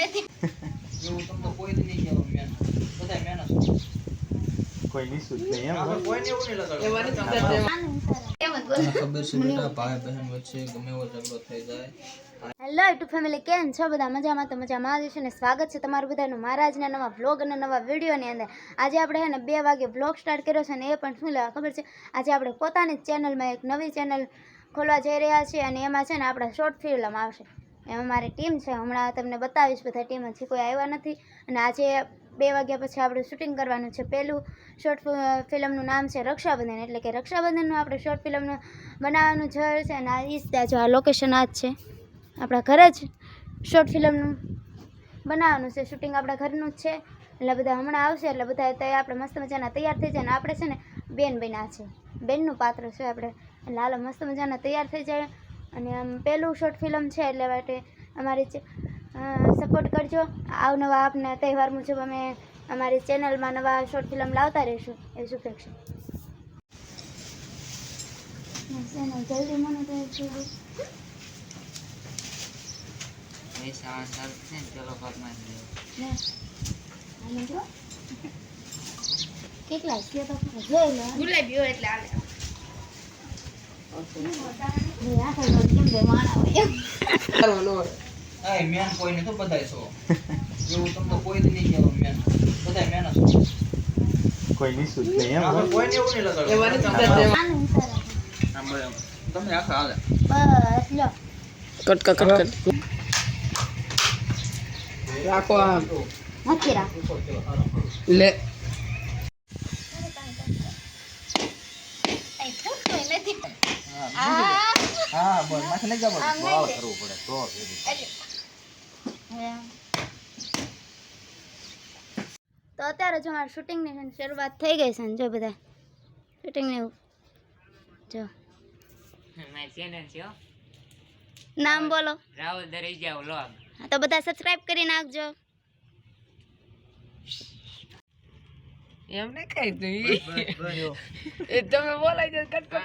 નથી એવું તમને કોઈ જ નહીં કહેવાનું મેન બધા મહેનત કોઈ નિશુત નહીં એમ આપણે કોઈને એવું નહીં લગાડવાનું એમ જ બોલ ખબર છે બેટા ભાઈ બહેન વચ્ચે ગમે એવો ઝઘડો થઈ જાય હેલો યુટ્યુબ ફેમિલી, કેમ છો બધા? મજામાં? તો મજામાં જ છે ને સ્વાગત છે તમારું બધાનું મારા આજના નવા વ્લોગ અને નવા વિડીયોની અંદર. આજે આપણે હે ને 2 વાગે વ્લોગ સ્ટાર્ટ કર્યો છે ને એ પણ શું લેવા ખબર છે, આજે આપણે પોતાની જ ચેનલમાં એક નવી ચેનલ ખોલવા જઈ રહ્યા છીએ અને એમાં છે ને આપણા શોર્ટ ફિલ્મ આવશે. એમાં મારી ટીમ છે, હમણાં તમને બતાવીશ. બધા ટીમ હજી કોઈ આવ્યા નથી અને આજે 2 વાગ્યા પછી આપણે શૂટિંગ કરવાનું છે. પહેલું શોર્ટ ફિલ્મનું નામ છે રક્ષાબંધન, એટલે કે રક્ષાબંધનનું આપણે શોર્ટ ફિલ્મનું બનાવવાનું છે અને આ ઈ જ જો આ લોકેશન આ જ છે, આપણા ઘરે જ શોર્ટ ફિલ્મનું બનાવવાનું છે. શૂટિંગ આપણા ઘરનું જ છે એટલે બધા હમણાં આવશે એટલે બધા આપણે મસ્ત મજાના તૈયાર થઈ જાય. અને આપણે છે ને બેન બન્યા છે, બેનનું પાત્ર છે આપણે, એટલે હાલો મસ્ત મજાના તૈયાર થઈ જાય. અને આમ પહેલું શોર્ટ ફિલ્મ છે એટલે માટે અમારી સપોર્ટ કરજો. આવનવા આપના તહેવાર મુજબ અમે અમારી ચેનલમાં નવા શોર્ટ ફિલ્મ લાવતા રહીશું એવી શુભેચ્છા. જલ્દી મને કેટલા છે તો જોઈ લો. ગુલાબી હોય એટલે આલે આ મેન કોઈને તો બધાય છો એવું તમને કોઈ જ નહીં કહેવાનું મેન બધા મહેનત કોઈ નિશુત નહીં એમ આપણે કોઈને એવું નહીં લગાડવાનું તમે આખા હાલે બસ લો કટ રાખો આમ નથી રાખ લે હા બોલ માથે નહીં જવાનું આમ નહીં વાવ દે. કરવું પડે તો તો અત્યારે જો મારી શૂટિંગની શરૂઆત થઈ ગઈ છે ને જો બધા શૂટિંગને જો નામ બોલો. રાહુલ દરેજા વ્લોગ. હા, તો બધા સબસ્ક્રાઇબ કરી નાખજો. એમ ને કઈ તું એ તમે બોલાઈ જાય કટકો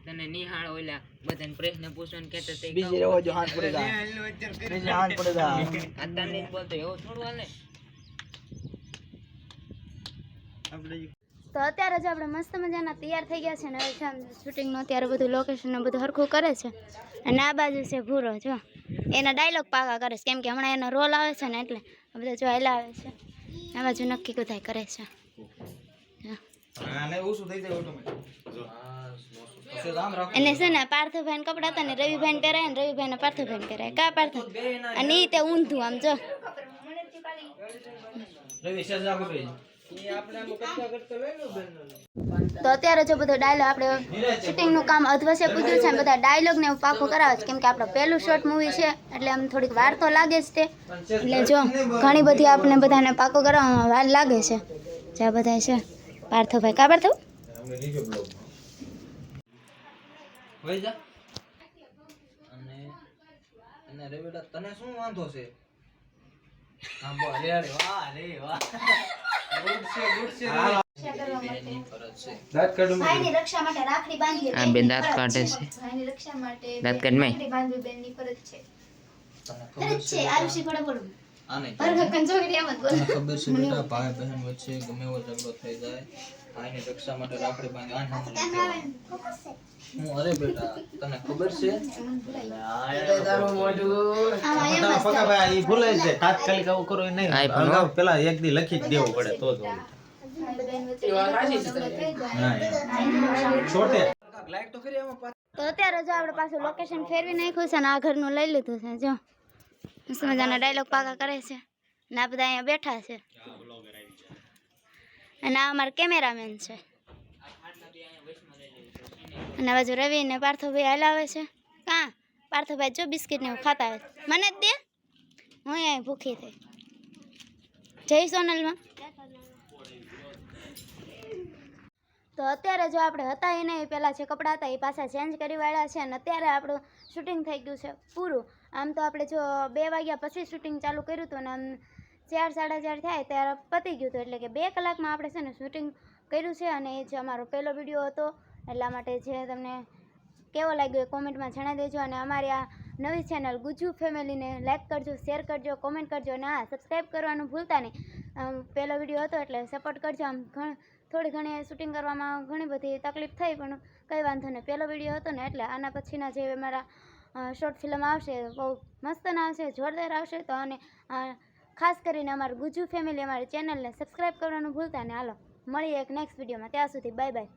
તને નિહાળ ઓલા બધાને પ્રશ્ન પૂછવાનું કહેતો તે બીજી રહેવો જો હાથ પડી જાય બીજી હાથ પડી જાય અત્યારે જ બોલતો એવું થોડું હાલે. તો અત્યારે જ આપણે મસ્ત મજાના તૈયાર થઈ ગયા છે ને હવે છે શૂટિંગનું અત્યારે બધું લોકેશનને બધું હરખું કરે છે. અને આ બાજુ છે ભૂરો, જો એના ડાયલોગ પાકા કરે છે કેમ કે હમણાં એનો રોલ આવે છે ને એટલે આ બધા જો હેલા આવે છે. આ બાજુ નક્કી બધા કરે છે. આને ઓછું થઈ જાય ઓટોમેટિક પછી રામ રાખો એને છે ને પાર્થભાઈ કપડા હતા ને રવિભાઈ પહેરાય ને રવિભાઈ ને પાર્થભાઈ પહેરાય. કા પાર્થ અને ઈ તે ઊંધું આમ જો રવિ સેજ રાખો બે તો અત્યારે જો બધો ડાયલોગ આપણે શૂટિંગનું કામ અધવસે પૂછ્યું છે ને બધા ડાયલોગ ને એવું પાકું કરાવે છે કેમ કે આપણો પહેલું શોર્ટ મૂવી છે એટલે આમ થોડીક વાર તો લાગે જ તે. એટલે જો ઘણી બધી આપણે બધાને પાકું કરવામાં વાર લાગે છે. જ્યાં બધા છે પાર્થભાઈ કા પાર્થ હોય જા અને રવિડા તને શું વાંધો છે હા બો અરે અરે વાહ રે વાહ ગુડ છે બેની ફરજ છે દાંત કાઢું ભાઈની રક્ષા માટે રાખડી બાંધવી આ બે દાંત કાઢે છે. ભાઈની રક્ષા માટે દાંત કાઢ મેં. રાખડી બાંધવી બેનની ફરજ છે. તને ફરજ ખબર છે આયુષી ઘોડે બોલું આ નહીં પર કંજોરી એમ જ બોલ. તને ખબર છે બેટા ભાઈ બહેન વચ્ચે ગમે એવો ઝઘડો થઈ જાય ભાઈની રક્ષા માટે રાખડી બાંધી આ હું અરે બેટા તને ખબર છે ભાઈ ભૂલે છે તાત્કાલિક આવું કરો નહીં આઈ પણ અગાઉ પેલા એક દી લખી જ દેવું પડે તો જ છોટે લાઈક તો કરી આમાં તો અત્યારે જો આપણે પાછું લોકેશન ફેરવી નાખ્યું છે ને આ ઘરનું લઈ લીધું છે. જો મસ્ત મજાના ડાયલોગ પાકા કરે છે ને આ બધા અહીંયા બેઠા છે અને આ અમારા કેમેરામેન છે. અને આ બાજુ રવિ ને પાર્થભાઈ હલાવે છે. કાં પાર્થભાઈ જો બિસ્કિટ ને એવું ખાતા હોય મને જ દે, હું અહીં ભૂખી થઈ. જય સોનલમાં. તો અત્યારે જો આપણે હતા એને પહેલાં જે કપડાં હતા એ પાછા ચેન્જ કરી વાળ્યા છે અને અત્યારે આપણું શૂટિંગ થઈ ગયું છે પૂરું. આમ તો આપણે જો 2 વાગ્યા પછી શૂટિંગ ચાલુ કર્યું હતું અને આમ 4 સાડા 4 થાય ત્યારે પતી ગયું હતું. એટલે કે 2 કલાકમાં આપણે છે ને શૂટિંગ કર્યું છે અને એ જે અમારો પહેલો વિડીયો હતો એટલા માટે જે તમને કેવો લાગ્યો એ કોમેન્ટમાં જણાવી દેજો. અને અમારી આ નવી ચેનલ ગુજ્જુ ફેમિલીને લાઇક કરજો, શેર કરજો, કોમેન્ટ કરજો અને હા સબસ્ક્રાઈબ કરવાનું ભૂલતા નહીં. પહેલો વિડીયો હતો એટલે સપોર્ટ કરજો. આમ થોડી ઘણી શૂટિંગ કરવામાં ઘણી બધી તકલીફ થઈ પણ કંઈ વાંધો નહીં. પહેલો વિડીયો હતો ને એટલે આના પછીના જે મારા શોર્ટ ફિલ્મ આવશે બહુ મસ્ત આવશે, જોરદાર આવશે. તો અને ખાસ કરીને અમારું ગુજ્જુ ફેમિલી અમારી ચેનલને સબસ્ક્રાઈબ કરવાનું ભૂલતા નહીં. હાલો મળીએ એક નેક્સ્ટ વિડીયોમાં. ત્યાં સુધી બાય બાય.